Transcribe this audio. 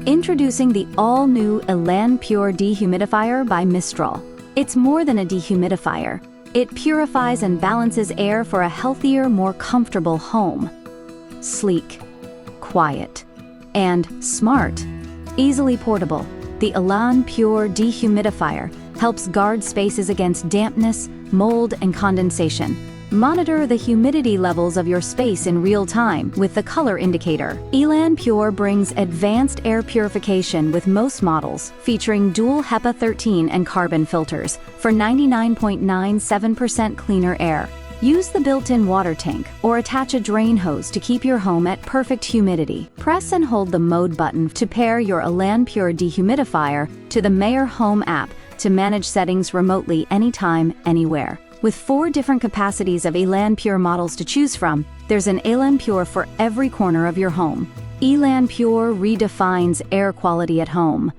Introducing the all-new ÉlanPure Dehumidifier by Mistral. It's more than a dehumidifier. It purifies and balances air for a healthier, more comfortable home. Sleek, quiet, and smart. Easily portable, the ÉlanPure Dehumidifier helps guard spaces against dampness, mold, and condensation. Monitor the humidity levels of your space in real time with the color indicator. ÉlanPure brings advanced air purification with most models, featuring dual HEPA 13 and carbon filters for 99.97% cleaner air. Use the built-in water tank or attach a drain hose to keep your home at perfect humidity. Press and hold the mode button to pair your ÉlanPure dehumidifier to the Mayor Home app to manage settings remotely anytime, anywhere. With 4 different capacities of ÉlanPure models to choose from, there's an ÉlanPure for every corner of your home. ÉlanPure redefines air quality at home.